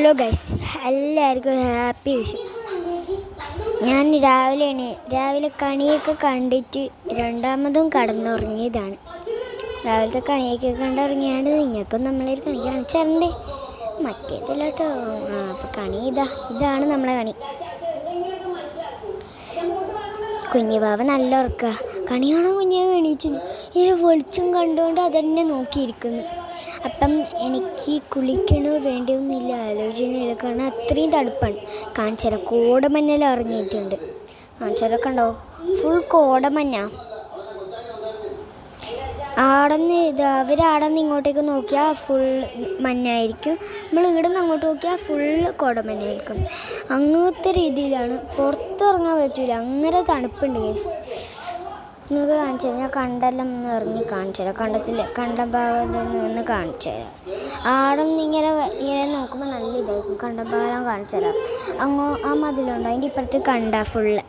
Hello guys, എല്ലാവർക്കും happy Vishu. ഞാൻ രാവിലെ കണിയൊക്കെ കണ്ടിട്ട് രണ്ടാമതും കടന്നുറങ്ങിയതാണ്. രാവിലത്തെ കണിയൊക്കെ കണ്ടുറങ്ങിയാണ്. നിങ്ങൾക്കും നമ്മളൊരു കണി കാണിച്ചാറുണ്ട്. മറ്റേതല്ല കേട്ടോ. അപ്പോൾ കണി ഇതാണ് നമ്മളെ കണി. കുഞ്ഞുവാവ നല്ല ഉറക്കുക. കണിയാണോ കുഞ്ഞാവ് എണീച്ചിന് ഇങ്ങനെ വെളിച്ചം കണ്ടുകൊണ്ട് അതന്നെ നോക്കിയിരിക്കുന്നു. അപ്പം എനിക്ക് കുളിക്കണോ വേണ്ടിയൊന്നുമില്ല ആലോചനയില്ല. കാരണം അത്രയും തണുപ്പാണ്. കാണിച്ചാൽ കോടമഞ്ഞെല്ലാം ഇറങ്ങിയിട്ടുണ്ട്. കാണിച്ചാലൊക്കെ ഉണ്ടോ, ഫുൾ കോടമഞ്ഞ. അവരാടന്ന് ഇങ്ങോട്ടേക്ക് നോക്കിയാൽ ഫുൾ മഞ്ഞായിരിക്കും. നമ്മൾ ഇവിടെ നിന്ന് അങ്ങോട്ട് നോക്കിയാൽ ഫുള്ള് കോടമഞ്ഞായിരിക്കും. അങ്ങനത്തെ രീതിയിലാണ്. പുറത്തിറങ്ങാൻ പറ്റില്ല, അങ്ങനെ തണുപ്പുണ്ട് കേസ്. നിങ്ങൾക്ക് കാണിച്ചു തരാം. ഞാൻ കണ്ടെല്ലാം ഒന്ന് ഇറങ്ങി കാണിച്ചു തരാം. കണ്ട ഭാഗം ഒന്ന് കാണിച്ചു തരാം. ആടൊന്ന് ഇങ്ങനെ നോക്കുമ്പോൾ നല്ല ഇതായിരിക്കും. കണ്ട ഭാഗം കാണിച്ചു തരാം. ആ മതിലുണ്ടോ, അതിൻ്റെ ഇപ്പുറത്ത് കണ്ട ഫുള്ള്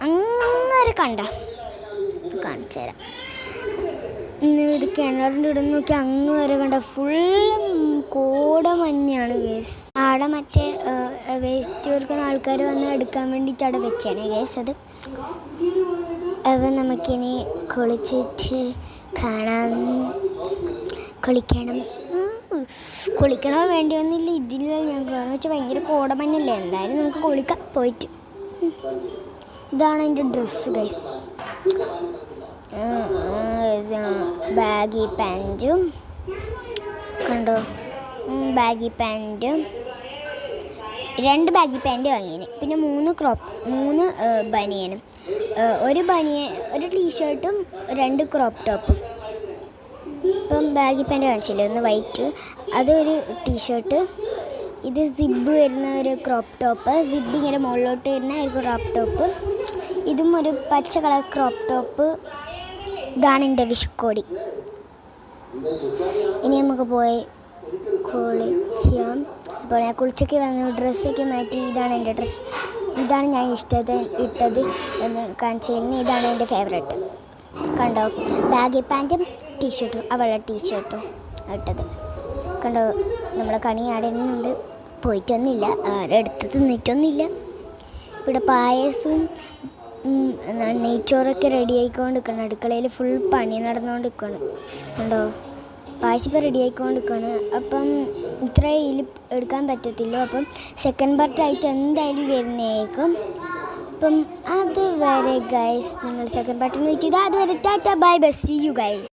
അങ്ങനെ കാണിച്ചു തരാം. ഇത് കിണറിൻ്റെ ഇവിടെ നോക്കി അങ്ങ് വരെ കണ്ട ഫുള്ള് കോടമഞ്ഞാണ് ഗേസ്. ആടെ മറ്റേ വേസ്റ്റ് കൊടുക്കുന്ന ആൾക്കാർ വന്ന് എടുക്കാൻ വേണ്ടിയിട്ട് അവിടെ വെച്ചാണ് ഗേസ്. അത് നമുക്കിനി കുളിച്ചിട്ട് കുളിക്കണോ വേണ്ടിയൊന്നുമില്ല. ഇതില്ല, ഞാൻ കാരണം വെച്ചാൽ ഭയങ്കര കോടമഞ്ഞല്ലേ. എന്തായാലും നമുക്ക് കുളിക്കാം പോയിട്ട്. ഇതാണ് എൻ്റെ ഡ്രസ്സ് ഗൈസ്. ബാഗി പാൻറ്റും കണ്ടോ, ബാഗി പാൻറ്റും 2 ബാഗി പാൻറ്റ് വാങ്ങിയതിന്, പിന്നെ 3 ബനിയനും, ഒരു ടീഷർട്ടും 2 ക്രോപ്പ് ടോപ്പും. ഇപ്പം ബാഗി പാൻറ്റ് കാണിച്ചില്ലേ, ഒന്ന് വൈറ്റ്, അതൊരു ടീഷർട്ട്. ഇത് സിബ് വരുന്ന ഒരു ക്രോപ്പ് ടോപ്പ്, സിബ് ഇങ്ങനെ മുകളിലോട്ട് വരുന്ന ഒരു ക്രോപ്പ് ടോപ്പ്. ഇതും ഒരു പച്ച കളർ ക്രോപ്പ് ടോപ്പ്. ഇതാണ് എൻ്റെ വിഷുക്കോടി. ഇനി നമുക്ക് പോയി കുളിക്കാം. അപ്പോൾ ഞാൻ കുളിച്ചൊക്കെ വന്നു, ഡ്രസ്സൊക്കെ മാറ്റി. ഇതാണ് എൻ്റെ ഡ്രസ്സ്. ഇതാണ് ഞാൻ ഇട്ടത് എന്ന് കാണിച്ചതിന്. ഇതാണ് എൻ്റെ ഫേവറേറ്റ്. കണ്ടോ, ബാഗി പാൻറ്റും ടീഷർട്ടും, അവളുടെ ടീഷർട്ടും ഇട്ടത് കണ്ടോ. നമ്മളെ കണി ആടുന്നുണ്ട്. പോയിട്ടൊന്നുമില്ല, ആരെടുത്ത് തിന്നിട്ടൊന്നുമില്ല. ഇവിടെ പായസവും നെയ്ച്ചോറൊക്കെ റെഡി ആയിക്കൊണ്ടിരിക്കണം. അടുക്കളയിൽ ഫുൾ പണി നടന്നുകൊണ്ടിരിക്കണം. കണ്ടോ, പായസം ഇപ്പോൾ റെഡി ആയിക്കൊണ്ടിരിക്കുകയാണ്. അപ്പം ഇത്രയിൽ എടുക്കാൻ പറ്റത്തില്ല. അപ്പം സെക്കൻഡ് പാർട്ടായിട്ട് എന്തായാലും വരുന്നതായിരിക്കും. അപ്പം അതുവരെ ഗൈസ്, നിങ്ങൾ സെക്കൻഡ് പാർട്ടിന് വെയിറ്റ് ചെയ്താൽ അതുവരെ tata bye bye, see you guys.